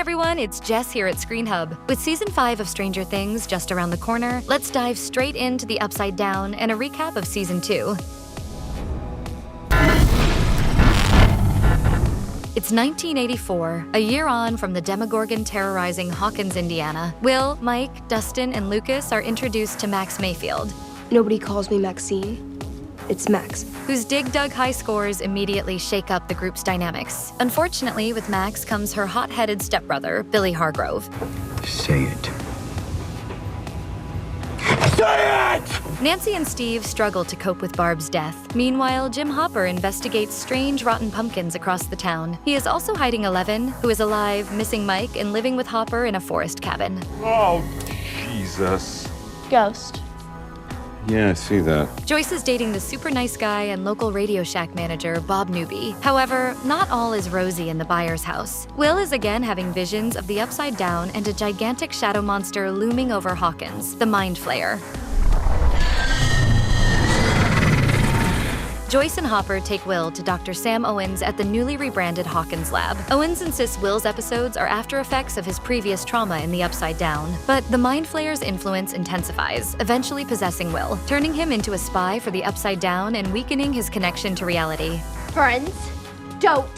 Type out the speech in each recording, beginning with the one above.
everyone, it's Jess here at Screen Hub. With Season 5 of Stranger Things just around the corner, let's dive straight into the Upside Down and a recap of Season 2. It's 1984, a year on from the Demogorgon terrorizing Hawkins, Indiana. Will, Mike, Dustin, and Lucas are introduced to Max Mayfield. Nobody calls me Maxine. It's Max. Whose Dig Dug high scores immediately shake up the group's dynamics. Unfortunately, with Max comes her hot-headed stepbrother, Billy Hargrove. Say it. Say it! Nancy and Steve struggle to cope with Barb's death. Meanwhile, Jim Hopper investigates strange rotten pumpkins across the town. He is also hiding Eleven, who is alive, missing Mike, and living with Hopper in a forest cabin. Oh, Jesus. Ghost. Yeah, I see that. Joyce is dating the super nice guy and local Radio Shack manager, Bob Newby. However, not all is rosy in the Byers' house. Will is again having visions of the Upside Down and a gigantic shadow monster looming over Hawkins, the Mind Flayer. Joyce and Hopper take Will to Dr. Sam Owens at the newly rebranded Hawkins lab. Owens insists Will's episodes are after effects of his previous trauma in the Upside Down, but the Mind Flayer's influence intensifies, eventually possessing Will, turning him into a spy for the Upside Down and weakening his connection to reality. Friends, don't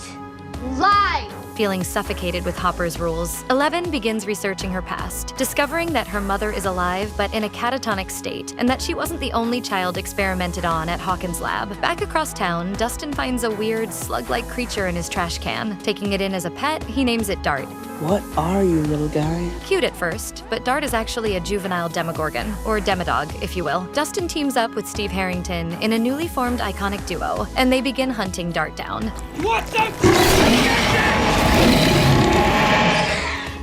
lie! Feeling suffocated with Hopper's rules, Eleven begins researching her past, discovering that her mother is alive but in a catatonic state, and that she wasn't the only child experimented on at Hawkins' lab. Back across town, Dustin finds a weird, slug-like creature in his trash can. Taking it in as a pet, he names it Dart. What are you, little guy? Cute at first, but Dart is actually a juvenile Demogorgon, or Demodog, if you will. Dustin teams up with Steve Harrington in a newly formed iconic duo, and they begin hunting Dart down. What the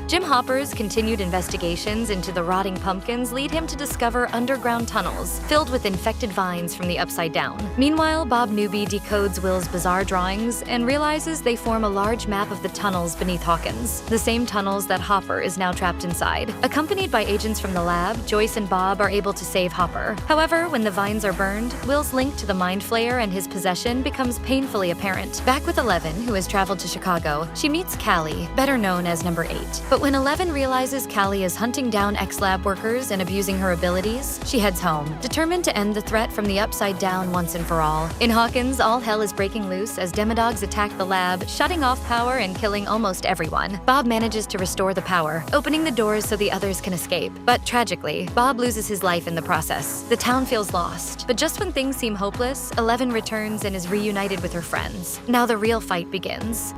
Jim Hopper's continued investigations into the rotting pumpkins lead him to discover underground tunnels filled with infected vines from the Upside Down. Meanwhile, Bob Newby decodes Will's bizarre drawings and realizes they form a large map of the tunnels beneath Hawkins, the same tunnels that Hopper is now trapped inside. Accompanied by agents from the lab, Joyce and Bob are able to save Hopper. However, when the vines are burned, Will's link to the Mind Flayer and his possession becomes painfully apparent. Back with Eleven, who has traveled to Chicago, she meets Callie, better known as Number 8. But when Eleven realizes Callie is hunting down ex-lab workers and abusing her abilities, she heads home, determined to end the threat from the Upside Down once and for all. In Hawkins, all hell is breaking loose as Demodogs attack the lab, shutting off power and killing almost everyone. Bob manages to restore the power, opening the doors so the others can escape. But tragically, Bob loses his life in the process. The town feels lost. But just when things seem hopeless, Eleven returns and is reunited with her friends. Now the real fight begins.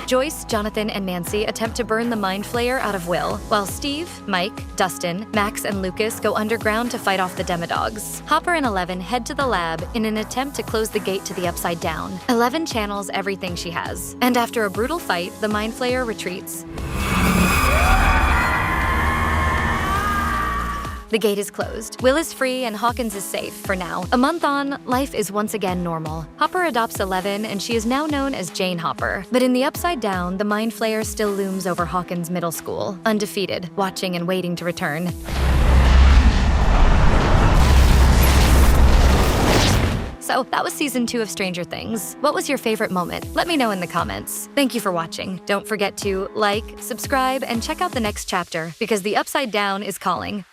Joyce, Jonathan, and Nancy attempt to burn the Mind Flayer out of Will, while Steve, Mike, Dustin, Max, and Lucas go underground to fight off the Demodogs. Hopper and Eleven head to the lab in an attempt to close the gate to the Upside Down. Eleven channels everything she has, and after a brutal fight, the Mind Flayer retreats. The gate is closed. Will is free and Hawkins is safe for now. A month on, life is once again normal. Hopper adopts Eleven and she is now known as Jane Hopper. But in the Upside Down, the Mind Flayer still looms over Hawkins Middle School, undefeated, watching and waiting to return. So that was Season 2 of Stranger Things. What was your favorite moment? Let me know in the comments. Thank you for watching. Don't forget to like, subscribe, and check out the next chapter because the Upside Down is calling.